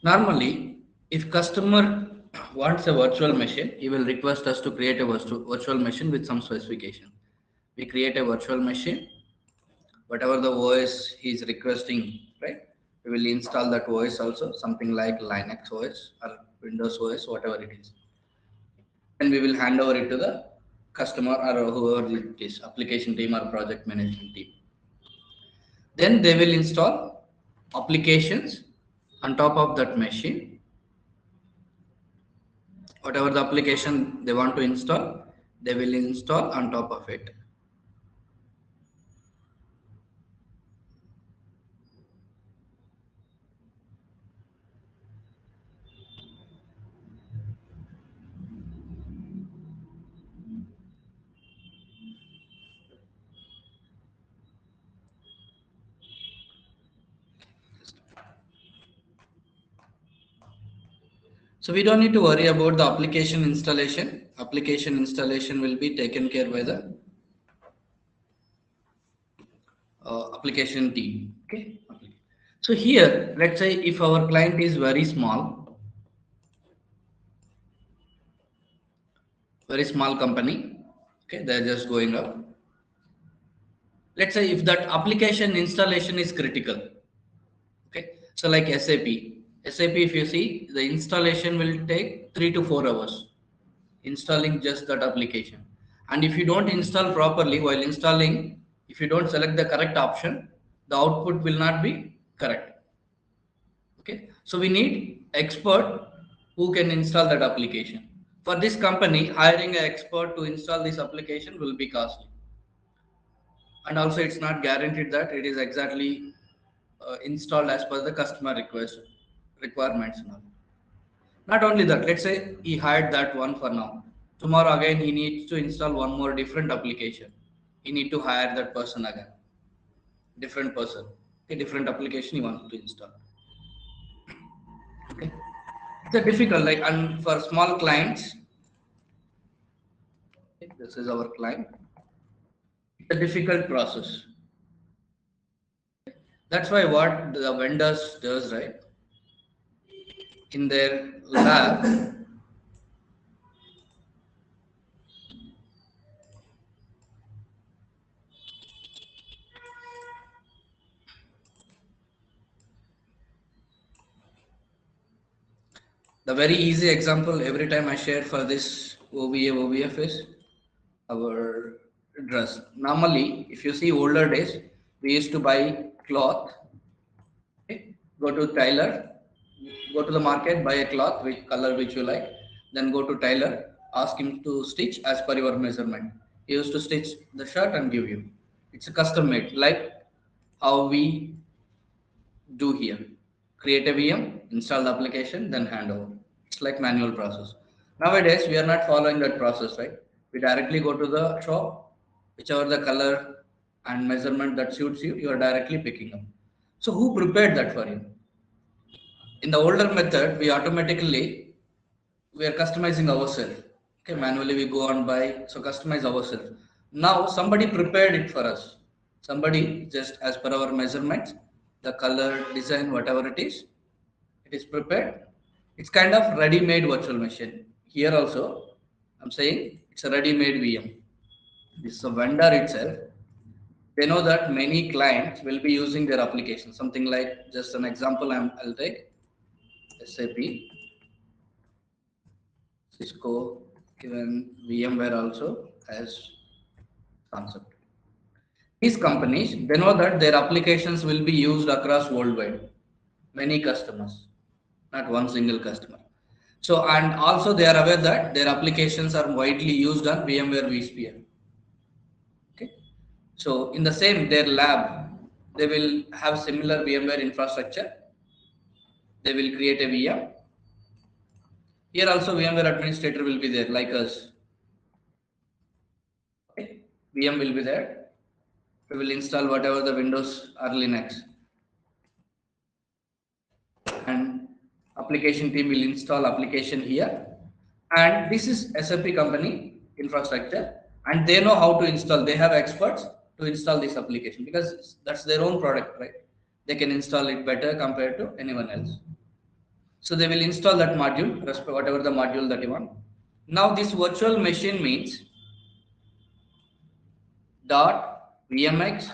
Normally, if customer wants a virtual machine, he will request us to create a virtual machine with some specification. We create a virtual machine, whatever the OS he is requesting, right? We will install that OS also, something like Linux OS or Windows OS, whatever it is. And we will hand over it to the customer or whoever it is, application team or project management team. Then they will install applications on top of that machine. Whatever the application they want to install, they will install on top of it. So we don't need to worry about the application installation. Application installation will be taken care by the application team. Okay. So here, let's say if our client is very small company, okay, they're just going up. Let's say if that application installation is critical, okay, so like SAP, if you see, the installation will take 3 to 4 hours installing just that application. And if you don't install properly while installing, if you don't select the correct option, the output will not be correct. Okay, so we need expert who can install that application. For this company, hiring an expert to install this application will be costly, and also it's not guaranteed that it is exactly installed as per the customer requirements now. Not only that, let's say he hired that one for now. Tomorrow again he needs to install one more different application. He need to hire that person again, different person, a different application he wants to install. Okay, it's a difficult, like, and for small clients, okay, this is our client. It's a difficult process. That's why what the vendors does, right? In their lab, the very easy example every time I share for this OVA, OVF is our dress. Normally, if you see older days, we used to buy cloth, okay? Go to tailor, go to the market, buy a cloth, which color which you like, then go to tailor, ask him to stitch as per your measurement. He used to stitch the shirt and give you. It's a custom made, like how we do here. Create a VM, install the application, then hand over. It's like manual process. Nowadays, we are not following that process, right? We directly go to the shop, whichever the color and measurement that suits you, you are directly picking up. So who prepared that for you? In the older method, we are customizing ourselves. Okay, manually we go and buy, so customize ourselves. Now somebody prepared it for us. Somebody just as per our measurements, the color, design, whatever it is prepared. It's kind of ready-made virtual machine. Here also, I'm saying it's a ready-made VM. This is a vendor itself. They know that many clients will be using their application. Something like, just an example, I'll take SAP, Cisco, even VMware also has concept. These companies, they know that their applications will be used across worldwide, many customers, not one single customer. So, and also they are aware that their applications are widely used on VMware vSphere. Okay. So, in the same, their lab, they will have similar VMware infrastructure. They will create a VM. Here also VMware administrator will be there, like us. Okay. VM will be there. We will install whatever the Windows or Linux. And application team will install application here. And this is SAP company infrastructure. And they know how to install. They have experts to install this application because that's their own product, right? They can install it better compared to anyone else. So they will install that module, whatever the module that you want. Now this virtual machine means .vmx,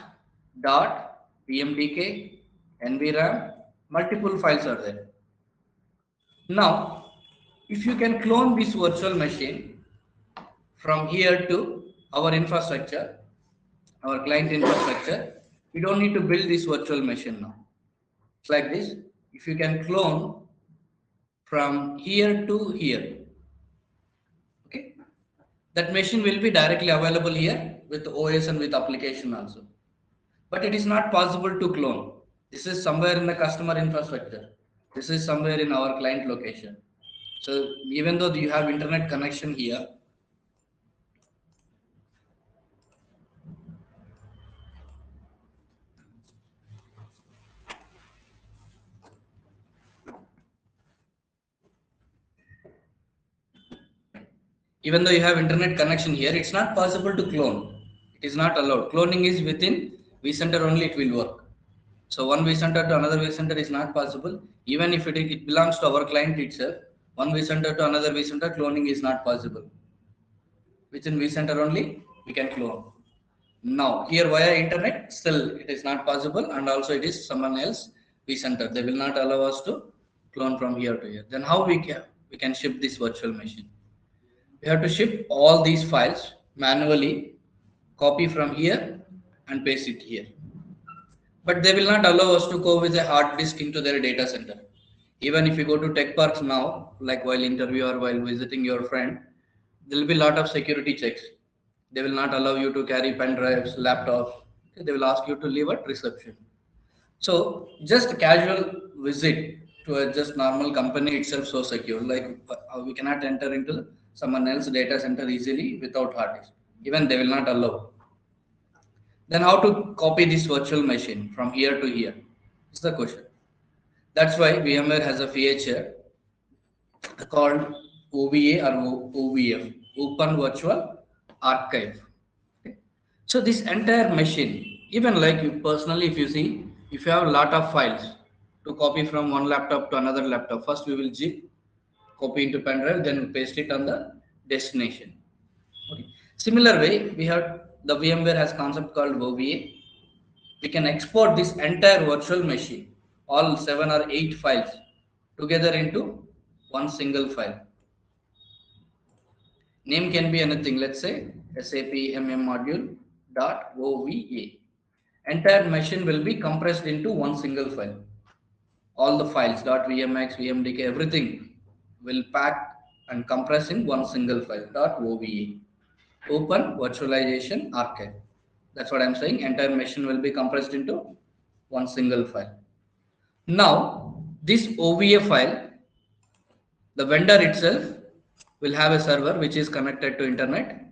.vmdk, nvram, multiple files are there. Now, if you can clone this virtual machine from here to our infrastructure, our client infrastructure, we don't need to build this virtual machine now. It's like this. If you can clone from here to here, okay, that machine will be directly available here with OS and with application also. But it is not possible to clone. This is somewhere in the customer infrastructure. This is somewhere in our client location. So even though you have internet connection here, even though you have internet connection here, it's not possible to clone. It is not allowed. Cloning is within vCenter only it will work. So one vCenter to another vCenter is not possible. Even if it belongs to our client itself, one vCenter to another vCenter, cloning is not possible. Within vCenter only, we can clone. Now, here via internet, still it is not possible, and also it is someone else vCenter. They will not allow us to clone from here to here. Then how we can ship this virtual machine? We have to ship all these files manually, copy from here and paste it here. But they will not allow us to go with a hard disk into their data center. Even if you go to tech parks now, like while interview or while visiting your friend, there will be a lot of security checks. They will not allow you to carry pen drives, laptops. They will ask you to leave at reception. So just casual visit to a just normal company itself so secure. Like we cannot enter into someone else's data center easily without hard disk. Even they will not allow. Then how to copy this virtual machine from here to here? Is the question. That's why VMware has a feature called OVA or OVF, Open Virtual Archive. Okay. So this entire machine, even like you personally, if you see, if you have a lot of files to copy from one laptop to another laptop, first we will zip, copy into pen drive, then paste it on the destination. Okay. Similar way, we have the VMware has concept called OVA. We can export this entire virtual machine, all 7 or 8 files together into one single file. Name can be anything. Let's say SAP module .ova. Entire machine will be compressed into one single file. All the files .vmx, vmdk, everything will pack and compress in one single file .ova. Open virtualization archive. That's what I'm saying. Entire machine will be compressed into one single file. Now, this OVA file, the vendor itself will have a server which is connected to internet.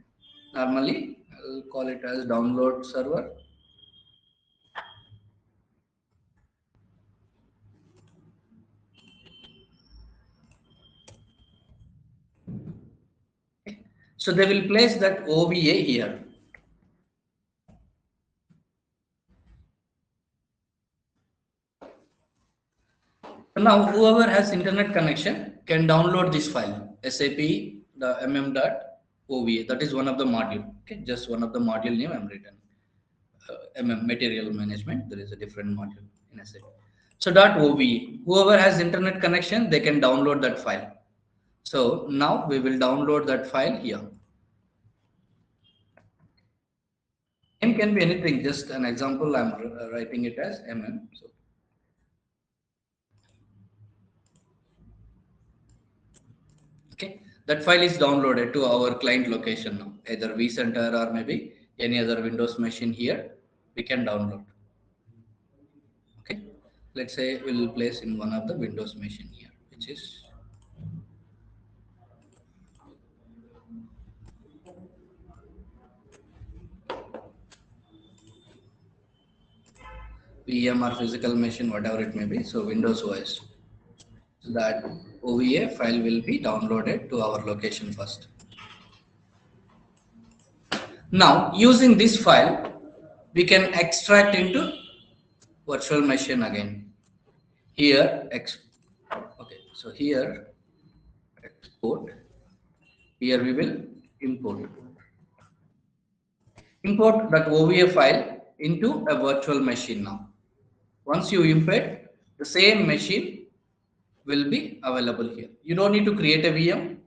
Normally, I'll call it as download server. So they will place that OVA here. Now, whoever has internet connection can download this file, SAP the mm.ova. That is one of the module. Okay, just one of the module name I'm written. Material management. There is a different module in SAP. So .ova. Whoever has internet connection, they can download that file. So now we will download that file here. Name can be anything. Just an example. I'm writing it as So okay, that file is downloaded to our client location now, either vCenter or maybe any other Windows machine here. We can download. Okay, let's say we'll place in one of the Windows machine here, which is VM or physical machine, whatever it may be. So Windows OS. So that OVA file will be downloaded to our location first. Now, using this file, we can extract into virtual machine again. Here, okay. So here export, here we will import. Import that OVF file into a virtual machine now. Once you import, the same machine will be available here. You don't need to create a VM.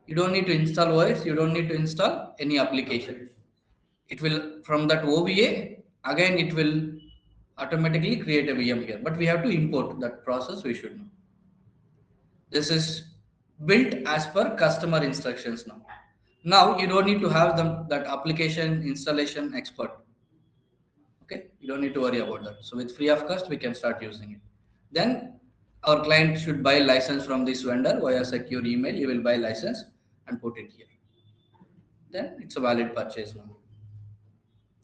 You don't need to install OS. You don't need to install any application. It will, from that OVA, again it will automatically create a VM here. But we have to import that process, we should know. This is built as per customer instructions now. Now you don't need to have that application installation expert. Okay, you don't need to worry about that. So with free of cost, we can start using it. Then our client should buy license from this vendor via secure email. You will buy license and put it here. Then it's a valid purchase now.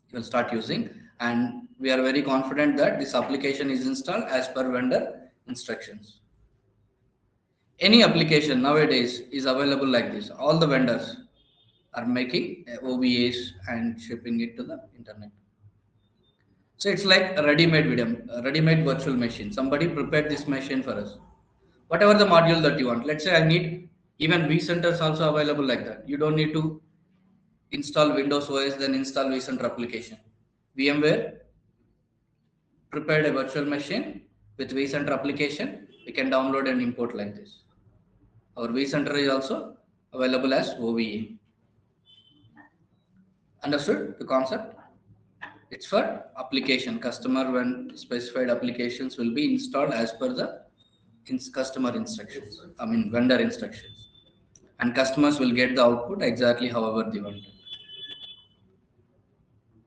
You will start using, and we are very confident that this application is installed as per vendor instructions. Any application nowadays is available like this. All the vendors are making OVAs and shipping it to the internet. So it's like a ready-made video, a ready-made virtual machine. Somebody prepared this machine for us. Whatever the module that you want. Let's say I need even vCenter is also available like that. You don't need to install Windows OS, then install vCenter application. Vmware prepared a virtual machine with vCenter application. We can download and import like this. Our vCenter is also available as OVA. Understood the concept? It's for application. Customer when specified applications will be installed as per the customer instructions. I mean vendor instructions. And customers will get the output exactly however they want it.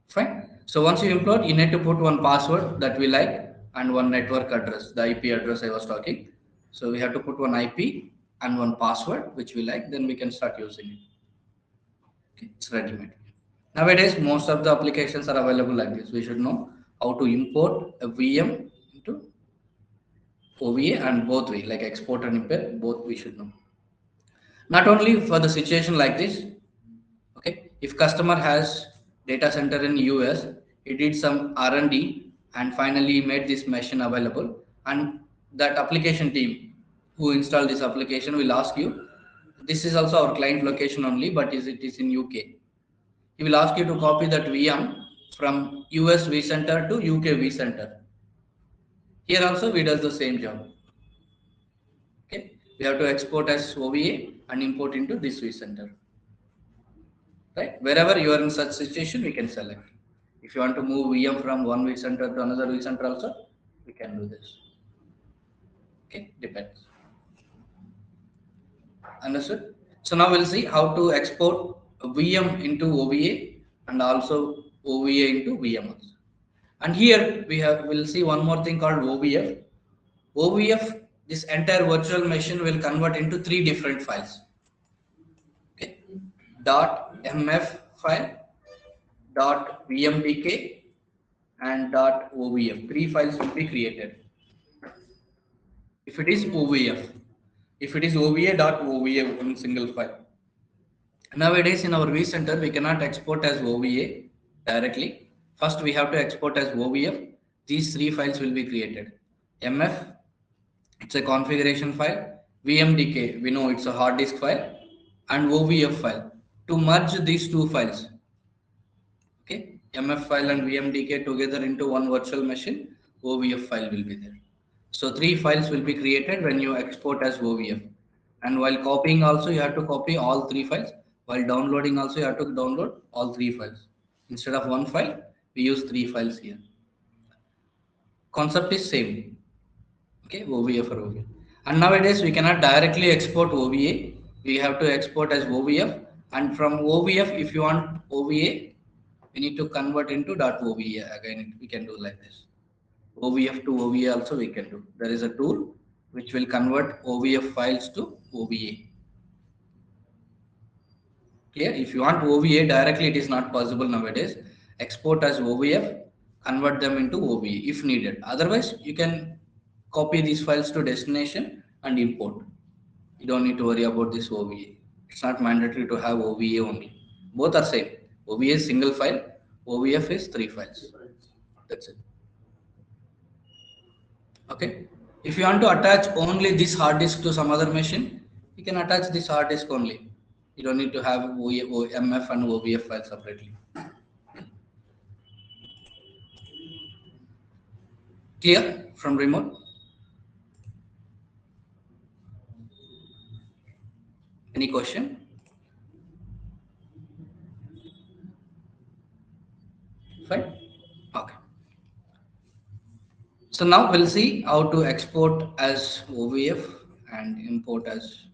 Fine. So once you import, you need to put one password that we like and one network address, the IP address I was talking. So we have to put one IP and one password which we like, then we can start using it. Okay, it's ready-made. Nowadays, most of the applications are available like this. We should know how to import a VM into OVA and both way, like export and import, both we should know. Not only for the situation like this, okay, if customer has data center in US, he did some R&D and finally made this machine available, and that application team who installed this application will ask you, this is also our client location only, but it is in UK. He will ask you to copy that VM from US vCenter to UK vCenter. Here also we does the same job. Okay, we have to export as OVA and import into this vCenter. Right, wherever you are in such situation, we can select. If you want to move VM from one vCenter to another vCenter also, we can do this. Okay, depends. Understood? So now we'll see how to export a VM into OVA and also OVA into VM also. And here we'll see one more thing called OVF. OVF, this entire virtual machine will convert into three different files. Okay, .mf file, .vmdk, and .ovf. Three files will be created. If it is OVF, if it is OVA.OVA, one single file. Nowadays in our vCenter, we cannot export as OVA directly. First, we have to export as OVF. These three files will be created. MF, it's a configuration file. VMDK, we know it's a hard disk file. And OVF file. To merge these two files, okay, MF file and VMDK together into one virtual machine, OVF file will be there. So three files will be created when you export as OVF. And while copying also, you have to copy all three files. While downloading also, you have to download all three files. Instead of one file, we use three files here. Concept is same. Okay, OVA for OVA. And nowadays, we cannot directly export OVA. We have to export as OVF. And from OVF, if you want OVA, we need to convert into .OVA. Again, we can do like this. OVF to OVA also we can do. There is a tool which will convert OVF files to OVA. Clear? If you want OVA directly, it is not possible nowadays. Export as OVF, convert them into OVA if needed. Otherwise, you can copy these files to destination and import. You don't need to worry about this OVA. It's not mandatory to have OVA only. Both are same. OVA is single file, OVF is three files. That's it. Okay. If you want to attach only this hard disk to some other machine, you can attach this hard disk only. You don't need to have MF and OVF file separately. Clear from remote? Any question? Fine. Okay. So now we'll see how to export as OVF and import as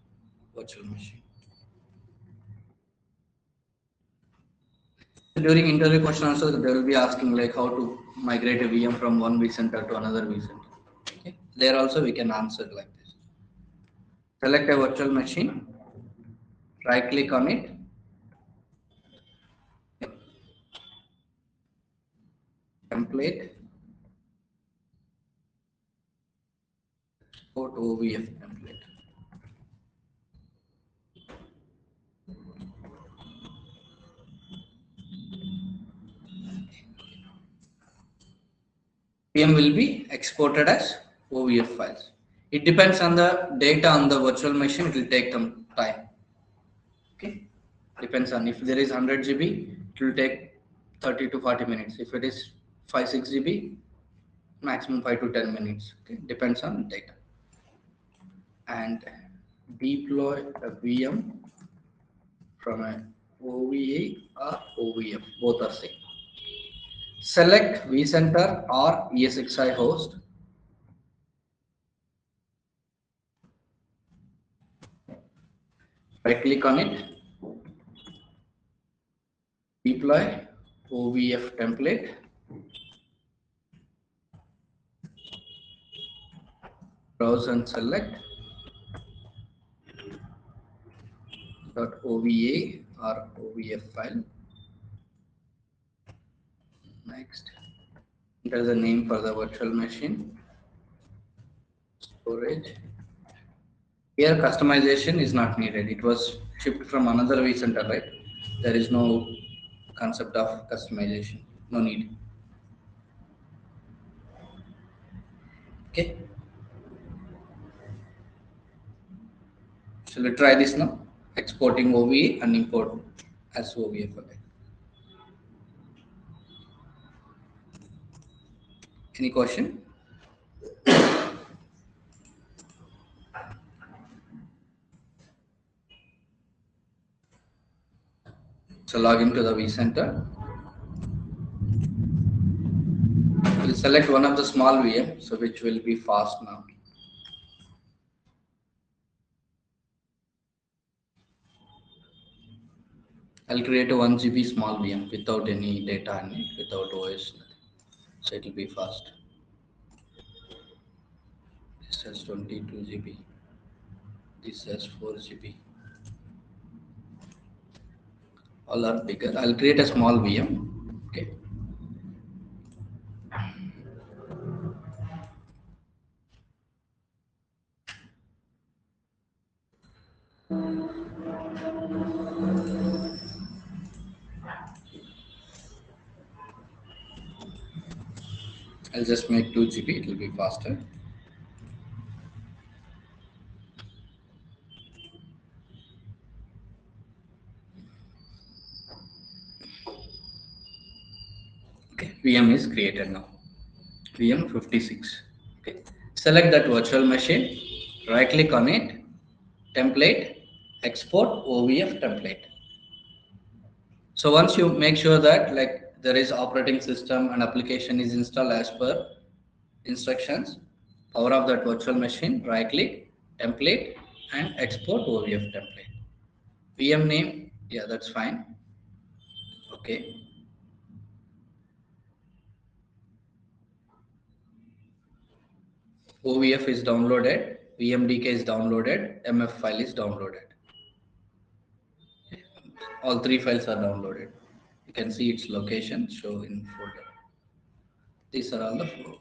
virtual machine. During interview question also, they will be asking like how to migrate a VM from one vCenter to another vCenter. Okay. There also we can answer like this. Select a virtual machine, right click on it, template, export OVF template. VM will be exported as OVF files. It depends on the data on the virtual machine, it will take some time. Okay, depends on if there is 100 GB, it will take 30 to 40 minutes. If it is 5-6 GB, maximum 5 to 10 minutes. Okay, depends on data. And deploy a VM from a OVA or OVF, both are same. Select vCenter or ESXi host. Right click on it, deploy OVF template, browse and select .ova or OVF file. Next, enter the name for the virtual machine. Storage. Here customization is not needed. It was shipped from another vCenter, right? There is no concept of customization. No need. Okay. Shall we try this now? Exporting OVA and import as OVA file. Any question? So log into the vCenter. We'll select one of the small VM, so which will be fast now. I'll create a 1 GB small VM without any data in it, without OS, nothing. So it will be fast. This has 22 GB. This has 4 GB. All are bigger. I'll create a small VM. Okay. I'll just make 2 GB. It will be faster. Okay. VM is created now. VM 56. Okay. Select that virtual machine. Right click on it. Template. Export OVF template. So once you make sure that like there is operating system and application is installed as per instructions, power of that virtual machine, right click, template and export OVF template. VM name, yeah, that's fine. Okay. OVF is downloaded, VMDK is downloaded, MF file is downloaded. All three files are downloaded. You can see its location show in folder. These are all the four.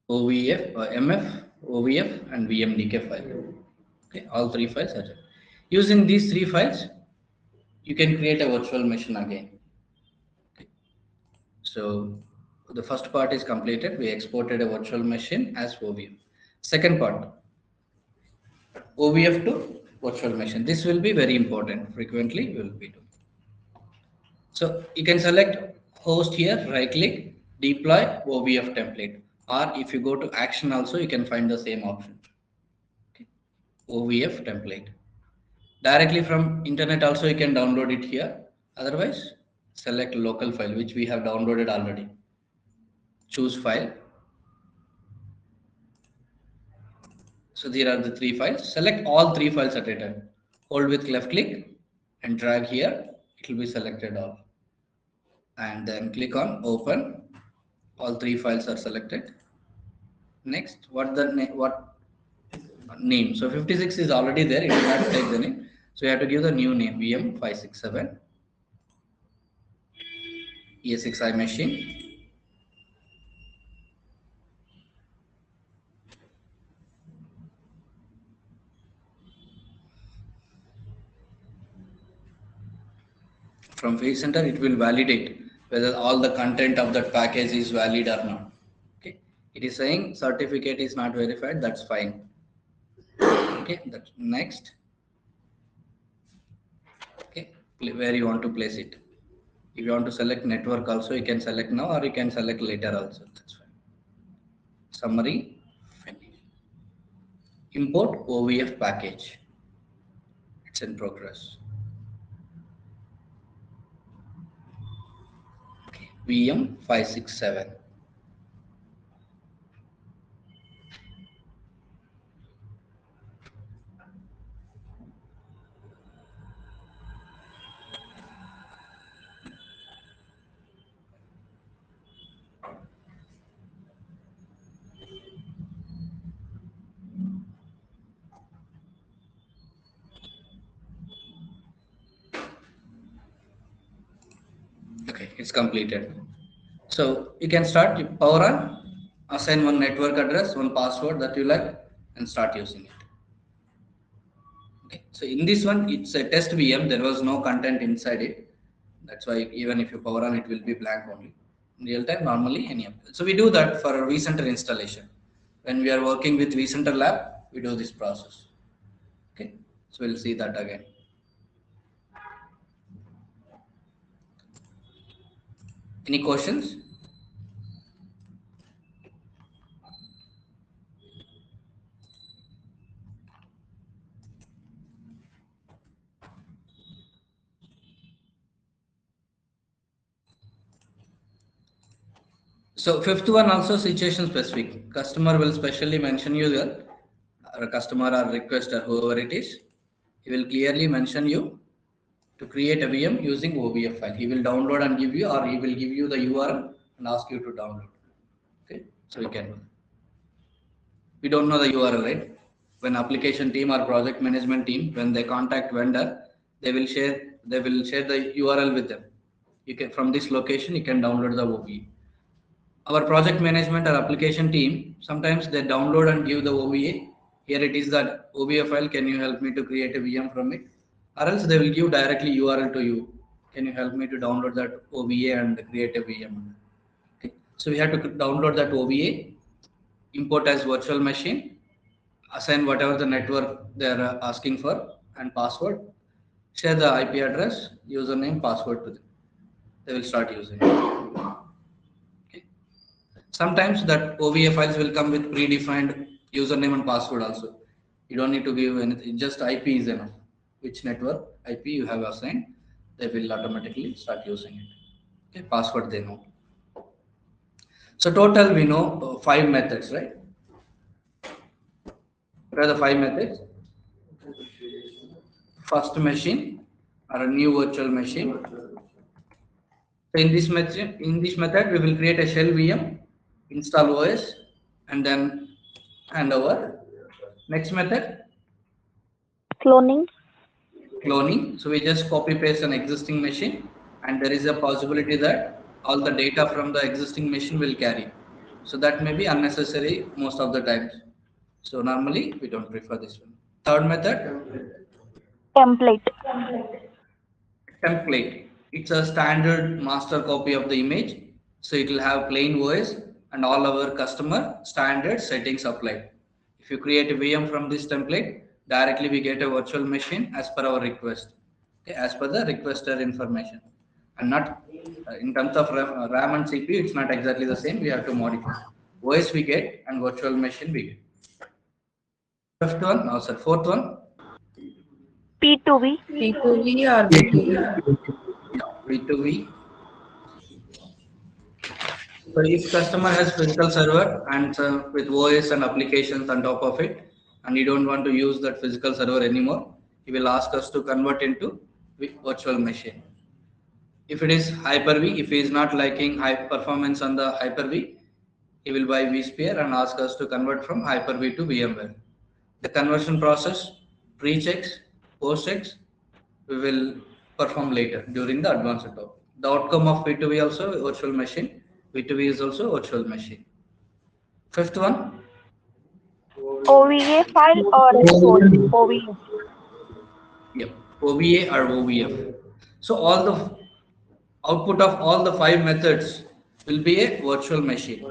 OVF, MF, OVF, and VMDK file. Okay, all three files are there. Using these three files, you can create a virtual machine again. Okay. So the first part is completed. We exported a virtual machine as OVF. Second part, OVF to virtual machine. This will be very important. Frequently we will be doing. So you can select host here, right click, deploy Ovf template. Or if you go to action also, you can find the same option. Okay. Ovf template. Directly from internet also you can download it here. Otherwise, select local file which we have downloaded already. Choose file. So there are the three files. Select all three files at a time. Hold with left click and drag here. It will be selected all. And then click on open. All three files are selected. Next, what name? So 56 is already there. It will not take the name. So you have to give the new name VM567 ESXi machine. From Face Center, it will validate whether all the content of that package is valid or not. Okay, it is saying certificate is not verified. That's fine. Okay, that's next. Okay, where you want to place it. If you want to select network also, you can select now or you can select later also. That's fine. Summary, finish. Import OVF package. It's in progress. Okay. VM567. Okay, it's completed. So you can start power on, assign one network address, one password that you like, and start using it. Okay, so in this one, it's a test VM. There was no content inside it. That's why even if you power on, it will be blank only. In real time, normally any of it. So we do that for vCenter installation. When we are working with vCenter lab, we do this process. Okay, so we'll see that again. Any questions? So fifth one also situation specific. Customer will specially mention you there, or a customer or requester, whoever it is, he will clearly mention you to create a VM using OVF file. He will download and give you, or he will give you the URL and ask you to download. Okay, so we can. We don't know the URL, right? When application team or project management team, when they contact vendor, they will share the URL with them. You can, from this location you can download the OVA. Our project management or application team, sometimes they download and give the OVA. Here it is that OVA file. Can you help me to create a VM from it? Or else they will give directly URL to you. Can you help me to download that OVA and create a VM? Okay. So we have to download that OVA, import as virtual machine, assign whatever the network they are asking for, and password. Share the IP address, username, password to them. They will start using it. Okay. Sometimes that OVA files will come with predefined username and password also. You don't need to give anything, just IP is enough. Which network IP you have assigned, they will automatically start using it. Okay, password they know. So total we know 5 methods, right? What are the 5 methods? First machine or a new virtual machine. So in this method, we will create a shell VM, install OS, and then hand over. Next method, Cloning. cloning. So we just copy paste an existing machine, and there is a possibility that all the data from the existing machine will carry. So that may be unnecessary most of the times. So normally we don't prefer this one. Third method, Template. template. It's a standard master copy of the image. So it will have plain OS and all our customer standard settings applied. If you create a VM from this template, directly we get a virtual machine as per our request. Okay, as per the requester information. And not in terms of RAM and CPU, it's not exactly the same. We have to modify. OS we get and virtual machine we get. Fifth one, no sir, fourth one. P2V. P2V or V2V? V2V. So if customer has physical server and with OS and applications on top of it, and you don't want to use that physical server anymore, he will ask us to convert into virtual machine. If it is Hyper-V, if he is not liking high performance on the Hyper-V, he will buy vSphere and ask us to convert from Hyper-V to VMware. The conversion process, pre-checks, post-checks, we will perform later during the advanced talk. The outcome of V2V also virtual machine. V2V is also virtual machine. Fifth one. OVA file or export. OVA. Yep. OVA or OVF. So all the output of all the 5 methods will be a virtual machine.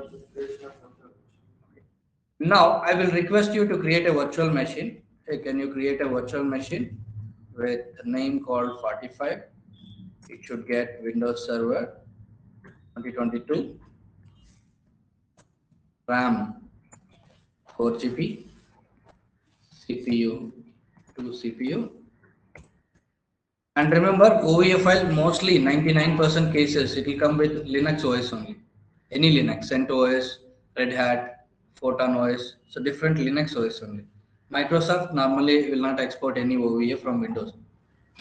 Now I will request you to create a virtual machine. Hey, can you create a virtual machine with a name called 45? It should get Windows Server 2022, RAM 4 GB, CPU 2 CPU. And remember, OVF file mostly 99% cases it will come with Linux OS only. Any Linux, CentOS, Red Hat, Photon OS, so different Linux OS only. Microsoft normally will not export any OVF from Windows.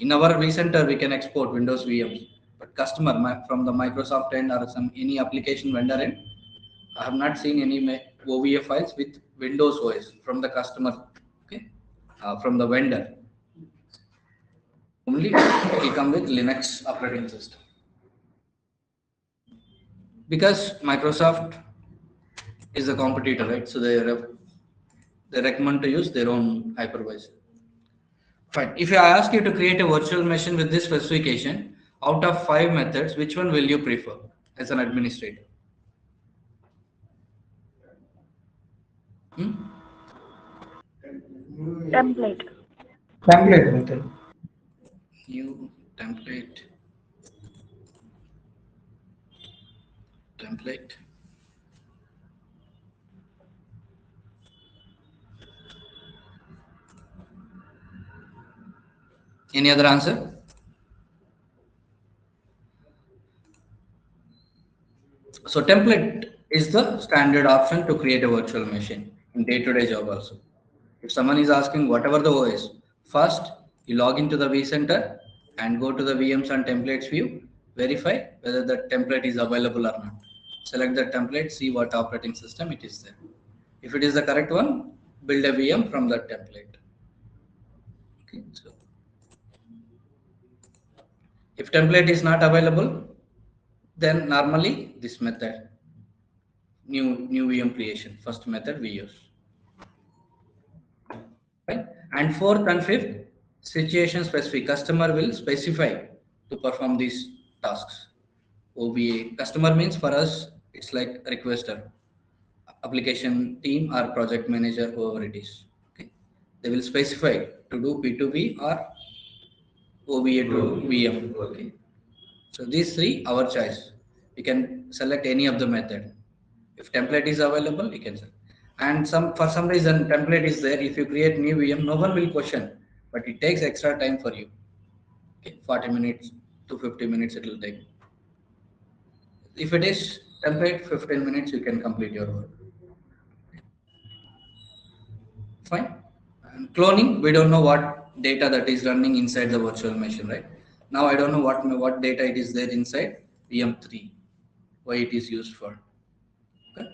In our vCenter, we can export Windows VMs, but customer from the Microsoft end or some any application vendor end, I have not seen any OVF files with Windows OS from the customer, okay, from the vendor. Only it will come with Linux operating system. Because Microsoft is a competitor, right? So they recommend to use their own hypervisor. Fine. If I ask you to create a virtual machine with this specification, out of 5 methods, which one will you prefer as an administrator? Template. Template method. New template. Any other answer? So template is the standard option to create a virtual machine in day-to-day job also. If someone is asking whatever the OS, first you log into the vCenter and go to the VMs and templates view, verify whether the template is available or not. Select the template, see what operating system it is there. If it is the correct one, build a VM from that template. Okay, so if template is not available, then normally this method, new VM creation, first method we use. Right? And fourth and fifth, situation specific. Customer will specify to perform these tasks. OBA. Customer means for us, it's like requester, application team or project manager, whoever it is. Okay. They will specify to do P2V or OBA to VM. Okay. So these three, our choice. You can select any of the method. If template is available, you can select. And for some reason template is there. If you create new VM, no one will question, but it takes extra time for you. Okay, 40 minutes to 50 minutes it will take. If it is template, 15 minutes you can complete your work. Fine. And cloning, we don't know what data that is running inside the virtual machine, right? Now I don't know what data it is there inside VM3, why it is used for. Okay?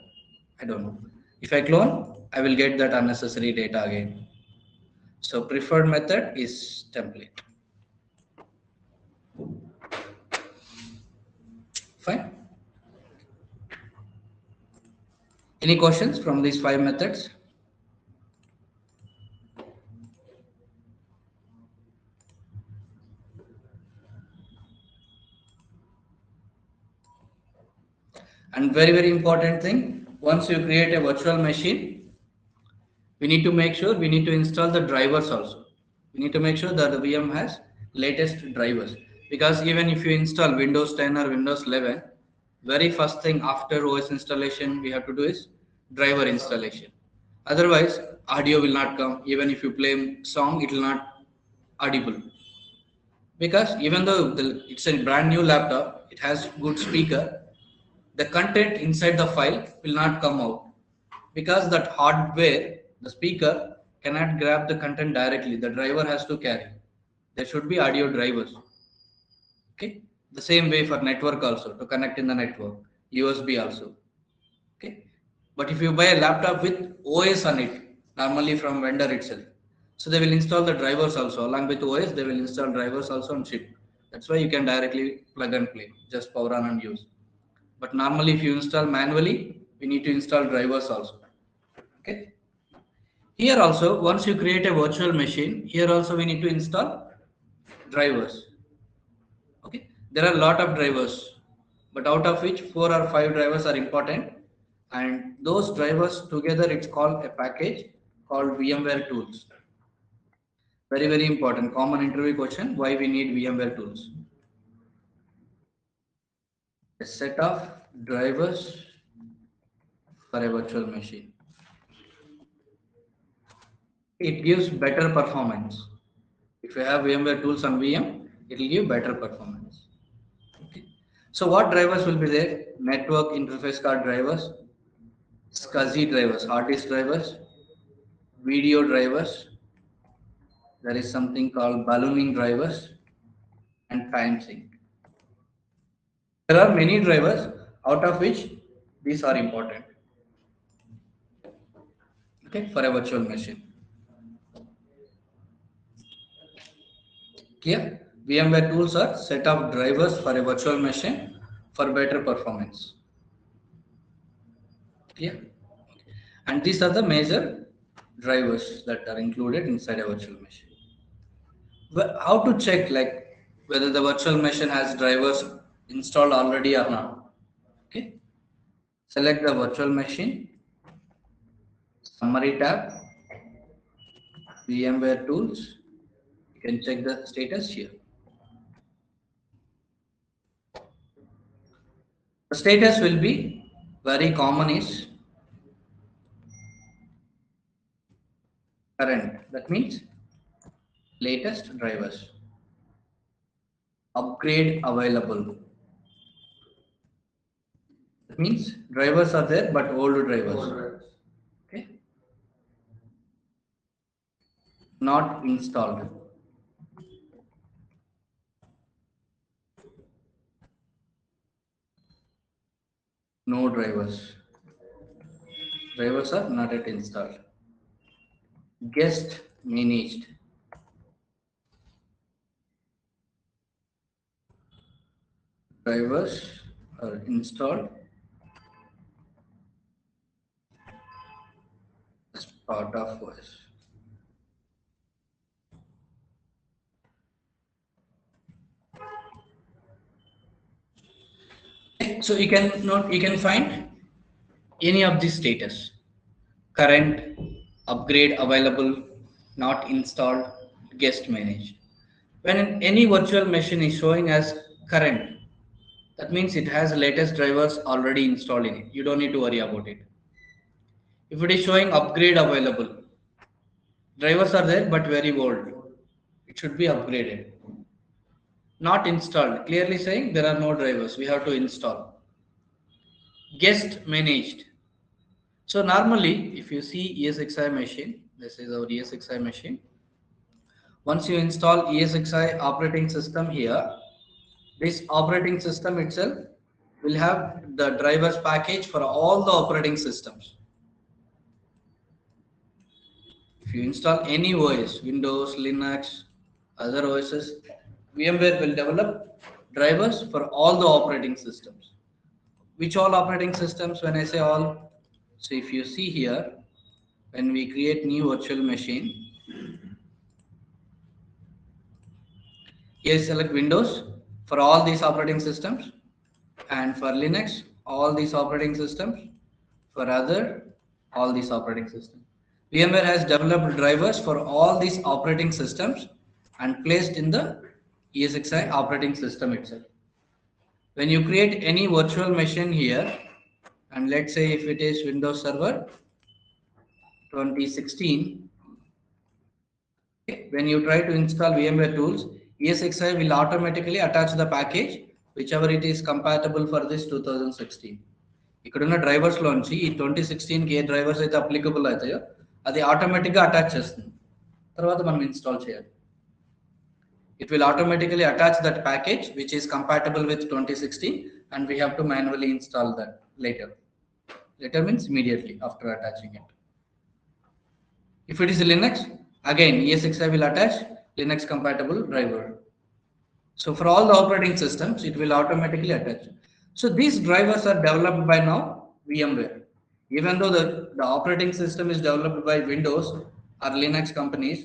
I don't know. If I clone, I will get that unnecessary data again. So preferred method is template. Fine. Any questions from these 5 methods? And very important thing, once you create a virtual machine, we need to make sure we need to install the drivers also. We need to make sure that the VM has latest drivers, because even if you install Windows 10 or Windows 11, very first thing after OS installation we have to do is driver installation. Otherwise, audio will not come. Even if you play song, it will not audible, because even though it's a brand new laptop, it has good speaker, the content inside the file will not come out, because that hardware, the speaker cannot grab the content directly. The driver has to carry. There should be audio drivers. Okay. The same way for network also, to connect in the network, USB also. Okay. But if you buy a laptop with OS on it, normally from vendor itself, so they will install the drivers also along with OS. They will install drivers also and ship. That's why you can directly plug and play, just power on and use. But normally, if you install manually, we need to install drivers also. Okay. Here also, once you create a virtual machine, here also we need to install drivers. Okay. There are a lot of drivers, but out of which 4 or 5 drivers are important, and those drivers together it's called a package called VMware tools. Very important. Common interview question: why we need VMware tools? A set of drivers for a virtual machine. It gives better performance. If you have VMware tools on VM, it will give better performance. Okay. So what drivers will be there? Network interface card drivers, SCSI drivers, hard disk drivers, video drivers. There is something called ballooning drivers and time sync. There are many drivers, out of which these are important. Okay, for a virtual machine. Clear? VMware tools are set of drivers for a virtual machine for better performance. Clear? And these are the major drivers that are included inside a virtual machine. But how to check like whether the virtual machine has drivers installed already or not? Okay. Select the virtual machine, summary tab, VMware tools. You can check the status here. The status will be very common is current. That means latest drivers. Upgrade available. That means drivers are there but old drivers. Okay. Not installed. No drivers. Drivers are not yet installed. Guest managed. Drivers are installed as part of OS. So you can find any of these status: current, upgrade available, not installed, guest managed. When any virtual machine is showing as current, that means it has latest drivers already installed in it. You don't need to worry about it. If it is showing upgrade available, drivers are there but very old. It should be upgraded. Not installed, clearly saying there are no drivers. We have to install. Guest managed. So normally, if you see ESXi machine, this is our ESXi machine. Once you install ESXi operating system here, this operating system itself will have the drivers package for all the operating systems. If you install any OS, Windows, Linux, other OSs, VMware will develop drivers for all the operating systems. Which all operating systems? When I say all, so if you see here, when we create new virtual machine, here select Windows for all these operating systems, and for Linux all these operating systems, for other, all these operating systems. VMware has developed drivers for all these operating systems and placed in the ESXi operating system itself. When you create any virtual machine here, and let's say if it is Windows Server 2016, when you try to install VMware tools, ESXi will automatically attach the package whichever it is compatible for this 2016. ఇక్కడున్న drivers లోంచి ఈ 2016 కి ఏ drivers అయితే applicable అవుతాయో అది automatic గా attach చేస్తుంది. తర్వాత మనం ఇన్స్టాల్ చేయాలి. It will automatically attach that package which is compatible with 2016 and we have to manually install that later. Later means immediately after attaching it. If it is Linux, again ESXi will attach Linux compatible driver. So for all the operating systems, it will automatically attach. So these drivers are developed by now VMware. Even though the operating system is developed by Windows or Linux companies,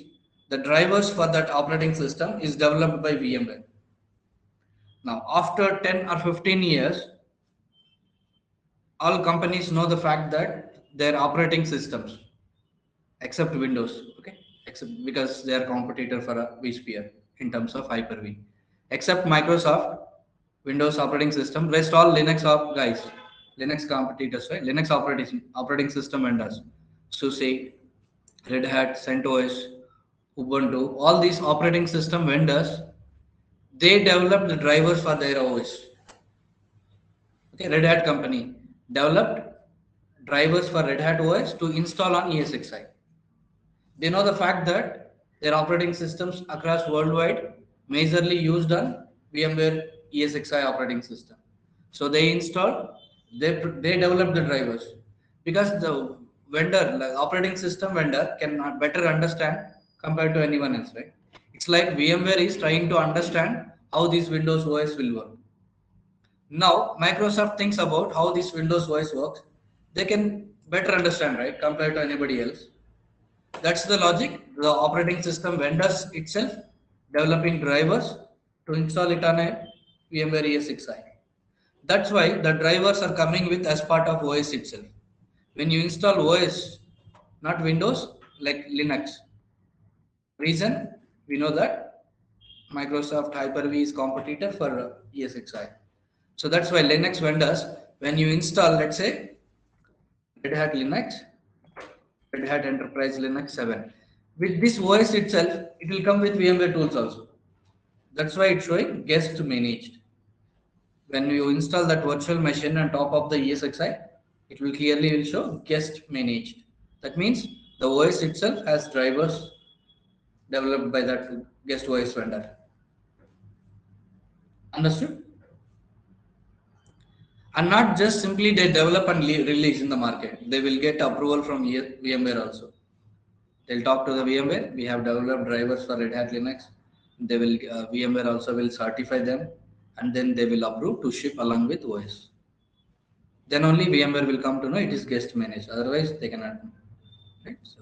the drivers for that operating system is developed by VMware. Now, after 10 or 15 years, all companies know the fact that their operating systems, except Windows, okay, except because they are competitor for a vSphere in terms of Hyper-V, except Microsoft Windows operating system, rest all Linux guys, Linux competitors, right? Linux operating system vendors, SUSE, Red Hat, CentOS, Ubuntu, all these operating system vendors, they develop the drivers for their OS. Okay, Red Hat company developed drivers for Red Hat OS to install on ESXi. They know the fact that their operating systems across worldwide majorly used on VMware ESXi operating system. So they install, they develop the drivers because the vendor, like operating system vendor, can better understand compared to anyone else, right? It's like VMware is trying to understand how this Windows OS will work. Now Microsoft thinks about how this Windows OS works. They can better understand, right, compared to anybody else. That's the logic. The operating system vendors itself developing drivers to install it on a VMware ESXi. That's why the drivers are coming with as part of OS itself. When you install OS, not Windows, like Linux. Reason, we know that Microsoft Hyper-V is competitor for ESXi. So that's why Linux vendors, when you install, let's say, Red Hat Linux, Red Hat Enterprise Linux 7. With this OS itself, it will come with VMware tools also. That's why it's showing guest managed. When you install that virtual machine on top of the ESXi, it will clearly show guest managed. That means the OS itself has drivers developed by that guest OS vendor. Understood? And not just simply they develop and release in the market. They will get approval from VMware also. They'll talk to the VMware. We have developed drivers for Red Hat Linux. They will VMware also will certify them, and then they will approve to ship along with OS. Then only VMware will come to know it is guest managed. Otherwise, they cannot. Right? So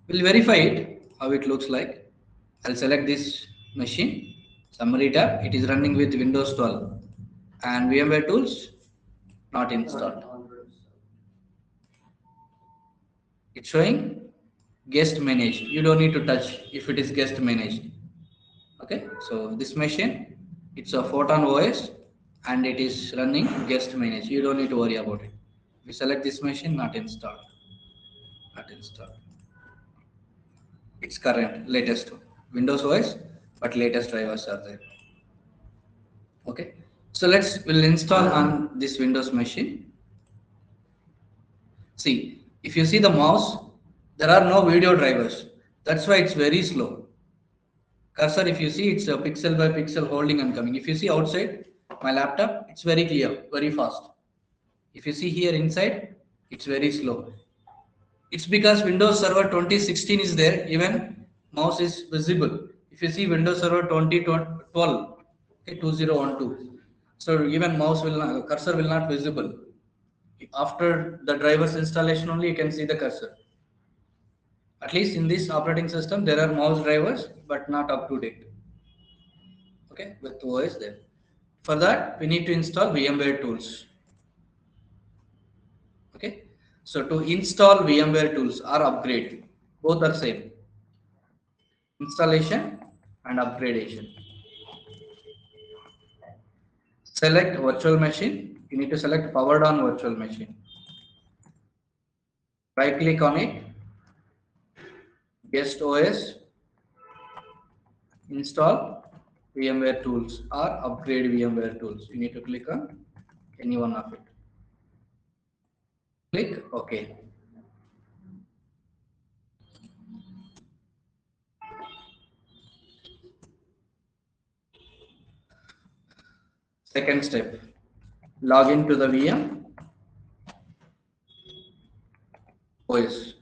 we'll verify it how it looks like. I'll select this machine. Summary tab. It is running with Windows 12 and VMware tools not installed. It's showing guest managed. You don't need to touch if it is guest managed. Okay, so this machine, it's a Photon OS and it is running guest managed. You don't need to worry about it. We select this machine, not installed. Not installed. It's current, latest Windows OS, but latest drivers are there. Okay, so we'll install on this Windows machine. See, if you see the mouse, there are no video drivers. That's why it's very slow. Cursor, if you see, it's a pixel by pixel holding and coming. If you see outside my laptop, it's very clear, very fast. If you see here inside, it's very slow. It's because Windows Server 2016 is there, even mouse is visible. If you see Windows Server 2012, okay, 2012, so even cursor will not visible. After the driver's installation only, you can see the cursor. At least in this operating system, there are mouse drivers, but not up to date. Okay, with OS there. For that, we need to install VMware tools. So to install VMware tools or upgrade, both are same. Installation and upgradation. Select virtual machine. You need to select powered on virtual machine. Right click on it. Guest OS. Install VMware tools or upgrade VMware tools. You need to click on any one of it. Click OK. Second step, log into the VM OS,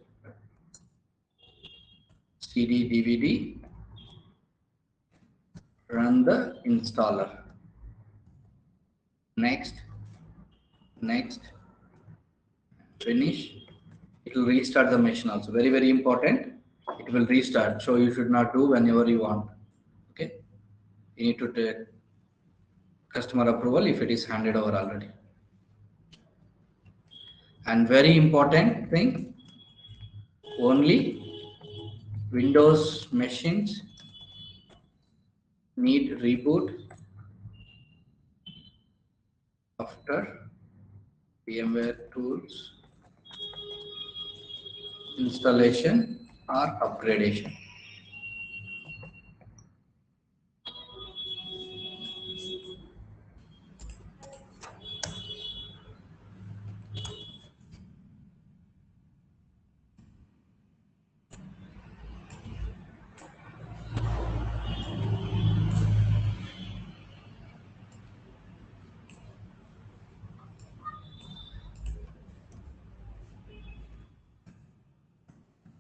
CD DVD, run the installer. Next, finish. It will restart the machine also. Very, very important. It will restart. So you should not do whenever you want. Okay. You need to take customer approval if it is handed over already. And very important thing, only Windows machines need reboot after VMware tools installation or upgradation.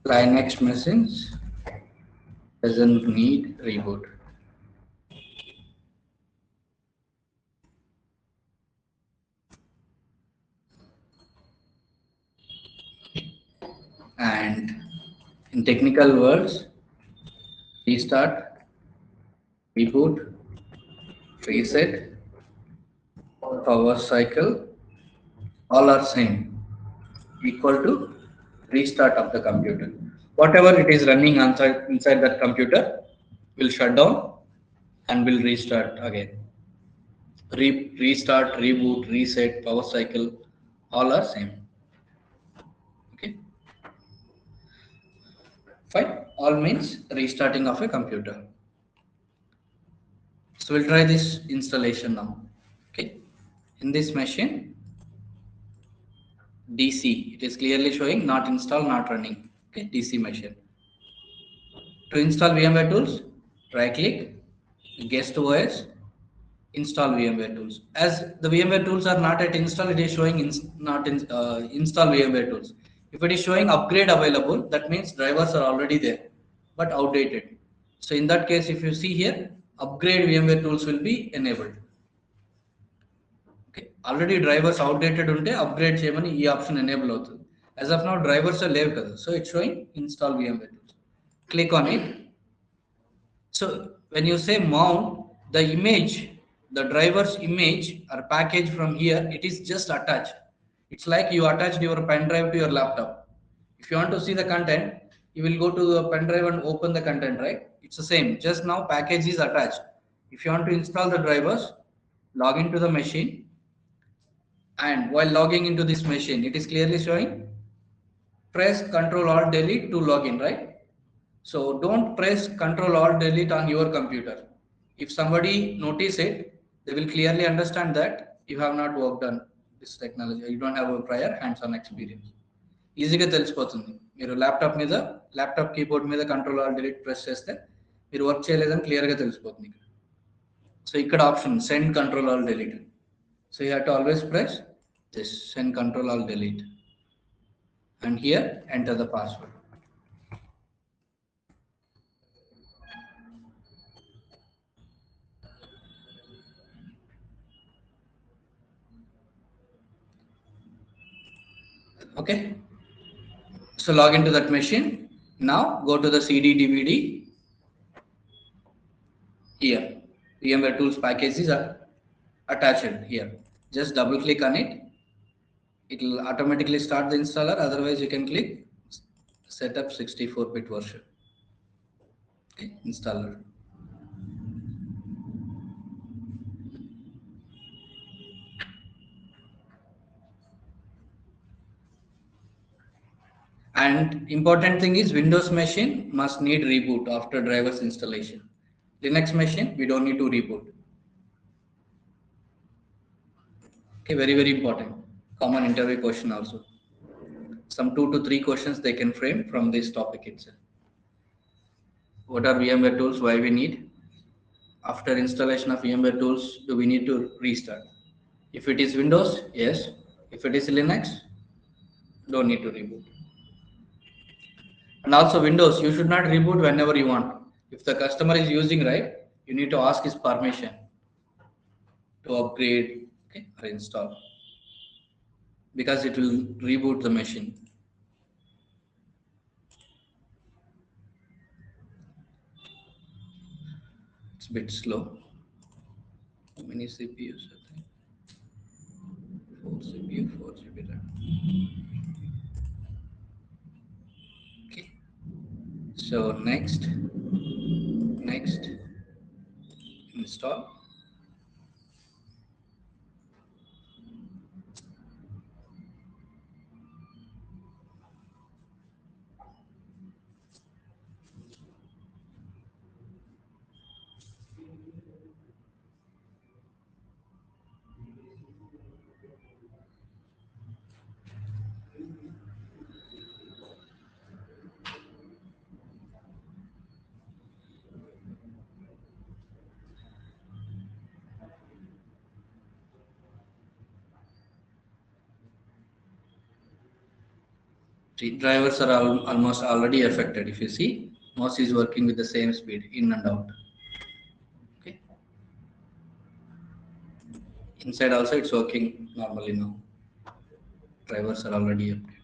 Linux machines doesn't need reboot. And in technical words, restart, reboot, reset, power cycle, all are same, equal to restart of the computer. Whatever it is running inside that computer will shut down and will restart again. Restart, reboot, reset, power cycle, all are same. Okay. Fine. All means restarting of a computer. So we'll try this installation now. Okay. In this machine, DC, it is clearly showing not installed, not running. Okay, DC machine. To install VMware tools, right click, guest OS, install VMware tools. As the VMware tools are not yet installed, it is showing install VMware tools. If it is showing upgrade available, that means drivers are already there, but outdated. So in that case, if you see here, upgrade VMware tools will be enabled. Okay. Already drivers outdated unte upgrade cheyamani ee option enable avutundi. As of now drivers are levu kada, so it's showing install VMware tools. Click on it. So when you say mount, the image, the driver's image or package from here, it is just attached. It's like you attached your pen drive to your laptop. If you want to see the content, you will go to the pen drive and open the content, right? It's the same. Just now package is attached. If you want to install the drivers, log into the machine, and while logging into this machine, it is clearly showing press Ctrl Alt Delete to log in, right? So don't press Ctrl Alt Delete on your computer. If somebody notice it, they will clearly understand that you have not worked on this technology. You don't have a prior hands-on experience. ఈజీగా తెలిసిపోతుంది. మీరు laptop keyboard మీద control all delete press చేస్తే మీరు work చేయలేదని క్లియర్గా తెలిసిపోతుంది. So ఇక్కడ option send control all delete. So you have to always press this send control alt delete, and here enter the password. Okay. So log into that machine. Now go to the CD DVD. Here, VMware tools packages are attached here. Just double click on it. it will automatically start the installer. Otherwise, you can click setup 64-bit version. Okay, installer. And important thing is Windows machine must need reboot after drivers installation. Linux machine, we don't need to reboot. Okay, very, very important. Common interview question also. Some 2 to 3 questions they can frame from this topic itself. What are VMware tools? Why we need? After installation of VMware tools, do we need to restart? If it is Windows, yes. If it is Linux, don't need to reboot. And also Windows, you should not reboot whenever you want. If the customer is using right, you need to ask his permission to upgrade, okay, or install, because it will reboot the machine. It's a bit slow. How many CPUs? I think 4 CPU, 4 GB RAM. Okay. So next, install. See, drivers are almost already affected. If you see, mouse is working with the same speed in and out. Okay. Inside also it's working normally now. Drivers are already updated.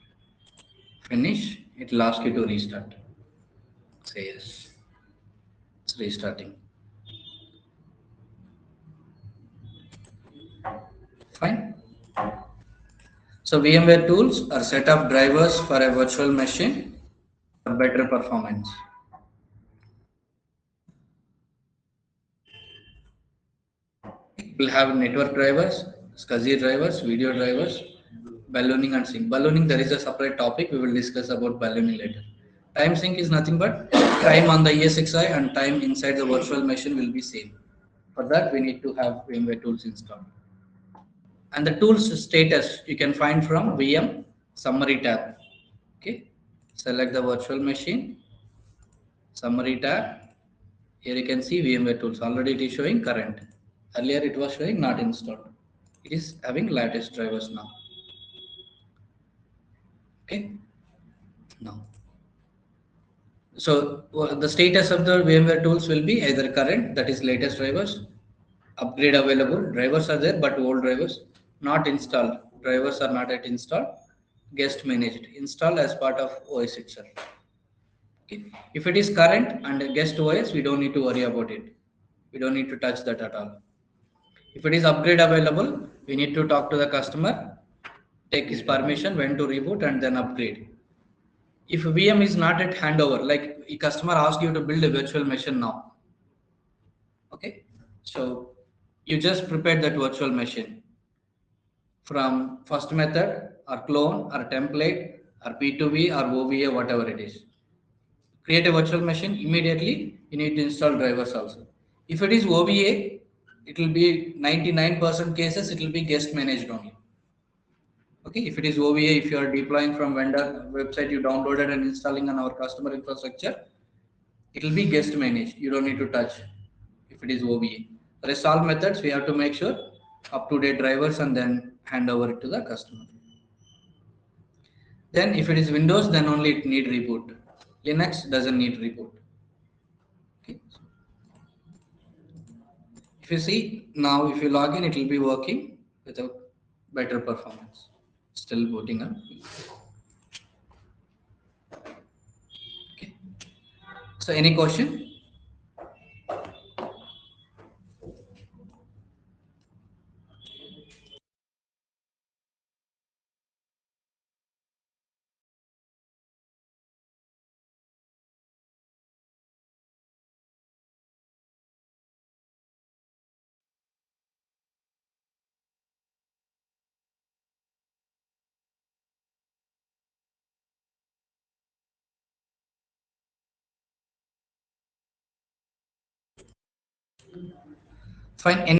Finish. It will ask you to restart. Say yes. It's restarting. Fine. So VMware tools are set of drivers for a virtual machine for better performance. We'll have network drivers, SCSI drivers, video drivers, ballooning and sync. Ballooning, there is a separate topic. We will discuss about ballooning later. Time sync is nothing but time on the ESXi and time inside the virtual machine will be same. For that, we need to have VMware tools installed. And the tools status you can find from VM summary tab. Okay, select the virtual machine, summary tab. Here you can see VMware tools. Already it is showing current. Earlier it was showing not installed. It is having latest drivers now. Okay. Now, so the status of the VMware tools will be either current, that is latest drivers, upgrade available, drivers are there but old drivers, not installed, drivers are not yet installed, guest managed, installed as part of OS itself. Okay. If it is current and guest OS, we don't need to worry about it. We don't need to touch that at all. If it is upgrade available, we need to talk to the customer, take his permission when to reboot and then upgrade. If VM is not at handover, like a customer asks you to build a virtual machine now, okay, so you just prepared that virtual machine from first method or clone or template or P2V or OVA, whatever it is. Create a virtual machine, immediately you need to install drivers also. If it is OVA, it will be 99% cases, it will be guest managed only. Okay, if it is OVA, if you are deploying from vendor website, you downloaded and installing on our customer infrastructure, it will be guest managed. You don't need to touch if it is OVA. Rest all methods, we have to make sure up to date drivers and then hand over it to the customer. Then if it is Windows, then only it need reboot. Linux doesn't need reboot. Okay. If you see now, if you log in, it will be working without better performance. Still booting up. Okay. So any question? Fine.